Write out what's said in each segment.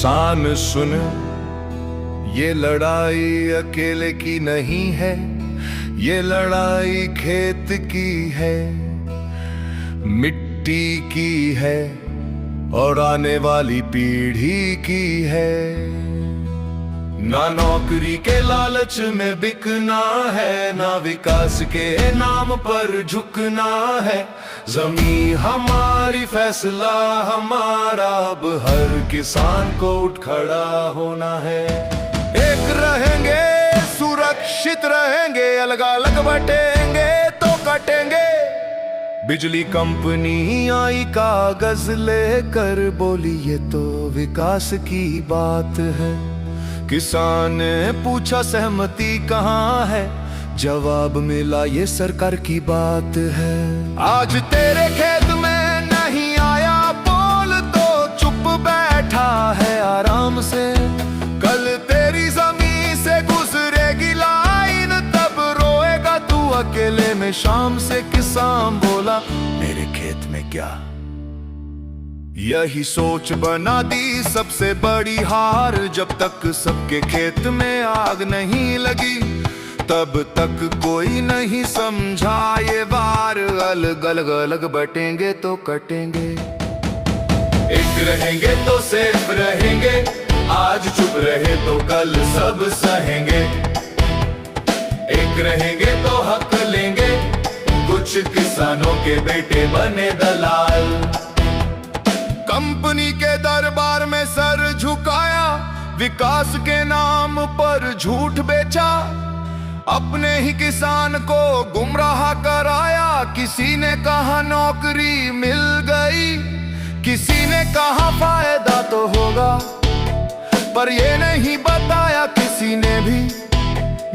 किसान सुन, ये लड़ाई अकेले की नहीं है, ये लड़ाई खेत की है, मिट्टी की है और आने वाली पीढ़ी की है। ना नौकरी के लालच में बिकना है, ना विकास के नाम पर झुकना है। जमीन हमारी, फैसला हमारा, अब हर किसान को उठ खड़ा होना है। एक रहेंगे, सुरक्षित रहेंगे, अलग अलग बटेंगे तो कटेंगे। बिजली कंपनी आई कागज लेकर, बोली ये तो विकास की बात है। किसान ने पूछा सहमति कहाँ है, जवाब मिला ये सरकार की बात है। आज तेरे खेत में नहीं आया बोल तो चुप बैठा है आराम से। कल तेरी जमीन से गुजरेगी लाइन, तब रोएगा तू अकेले में शाम से। किसान बोला मेरे खेत में क्या, यही सोच बना दी सबसे बड़ी हार। जब तक सबके खेत में आग नहीं लगी, तब तक कोई नहीं समझा ये बार। अलग अलग अलग बटेंगे तो कटेंगे, एक रहेंगे तो सेफ रहेंगे। आज चुप रहे तो कल सब सहेंगे। एक रहेंगे तो हक लेंगे, कुछ किसानों के बेटे बने दलाल। कंपनी के दरबार में सर झुकाया, विकास के नाम पर झूठ बेचा। अपने ही किसान को गुमराह कराया। किसी ने कहा नौकरी मिल गई, किसी ने कहा फायदा तो होगा, पर ये नहीं बताया किसी ने भी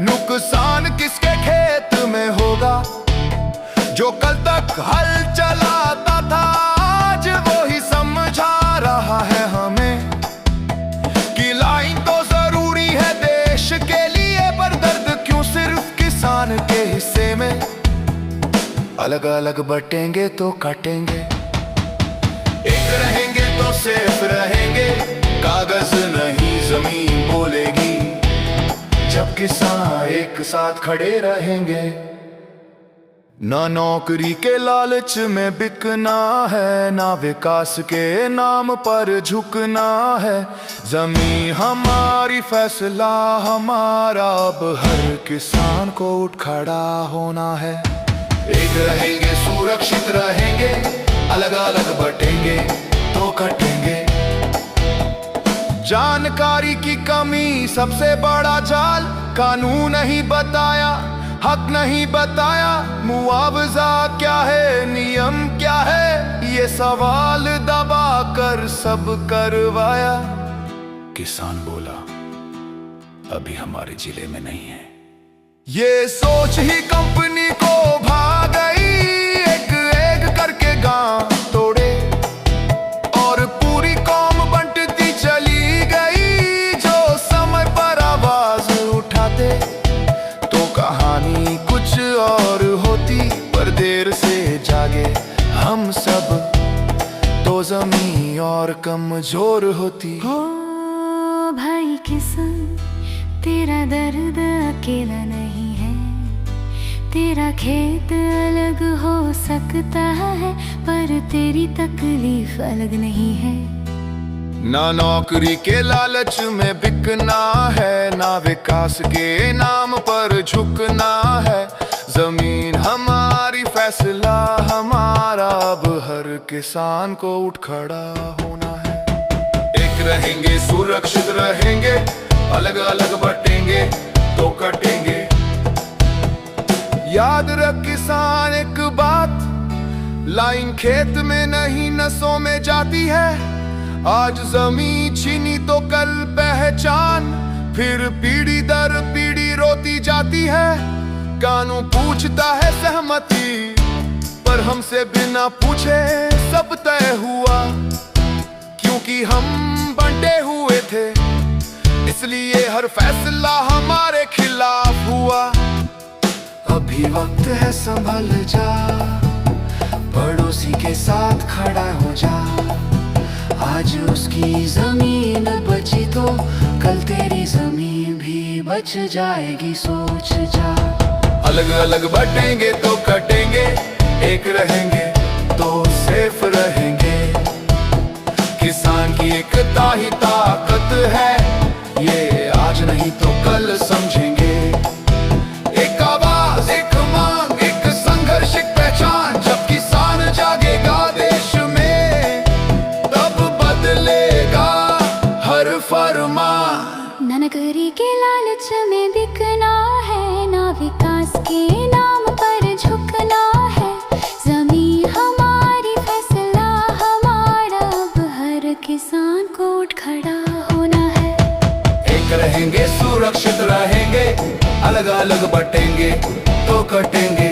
नुकसान किसके खेत में होगा। जो कल तक हल चलाता था, आज वो ही समझा रहा है हमें कि लाइन तो जरूरी है देश के लिए, पर दर्द क्यों सिर्फ किसान के हिस्से में। अलग अलग बटेंगे तो काटेंगे, एक रहेंगे तो सेफ रहेंगे। कागज नहीं जमीन बोलेगी, जब किसान एक साथ खड़े रहेंगे। ना नौकरी के लालच में बिकना है, ना विकास के नाम पर झुकना है। जमीन हमारी, फैसला हमारा, अब हर किसान को उठ खड़ा होना है। एक रहेंगे, सुरक्षित रहेंगे, अलग अलग बटेंगे तो कटेंगे। जानकारी की कमी सबसे बड़ा जाल, कानून नहीं बताया, हक नहीं बताया। मुआवजा क्या है, नियम क्या है, ये सवाल दबा कर सब करवाया। किसान बोला अभी हमारे जिले में नहीं है। ये सोच ही कंपनी को भाग गई, एक एक करके गांव तोड़े और पूरी कौम बंटती चली गई। जो समय पर आवाज उठाते तो कहानी कुछ और होती, पर देर से जागे हम सब तो जमीन और कमजोर होती। हो भाई किसान, तेरा दर्द अकेला नहीं है। तेरा खेत अलग हो सकता है, पर तेरी तकलीफ अलग नहीं है। ना नौकरी के लालच में बिकना है, ना विकास के नाम पर झुकना है। जमीन हमारी, फैसला हमारा, अब हर किसान को उठ खड़ा होना है। एक रहेंगे, सुरक्षित रहेंगे, अलग अलग बटेंगे तो कटेंगे। याद रख किसान एक बात, लाइन खेत में नहीं नसों में जाती है। आज जमीन छीनी तो कल पहचान, फिर पीढ़ी दर पीढ़ी रोती जाती है। कानून पूछता है सहमति, पर हमसे बिना पूछे सब तय हुआ। क्योंकि हम बंटे हुए थे, इसलिए हर फैसला हमारे खिलाफ हुआ। अभी वक्त है संभल जा, पड़ोसी के साथ खड़ा हो जा। आज उसकी जमीन बची तो कल तेरी जमीन भी बच जाएगी, सोच जा। अलग अलग बटेंगे तो कटेंगे, एक रहेंगे तो सेफ रहेंगे। किसान की एकता ही ताकत है, ये आज नहीं तो कल समझेंगे। एक आवाज, एक मांग, एक संघर्ष, एक पहचान। जब किसान जागेगा देश में, तब बदलेगा हर फरमान। न नगरी के लालच में बिकना है, ना विकास के नाम पर झुकना है। जमीन हमारी, फैसला हमारा, अब हर किसान को उठ खड़ा होना है। एक रहेंगे, सुरक्षित रहेंगे, अलग अलग बटेंगे तो कटेंगे।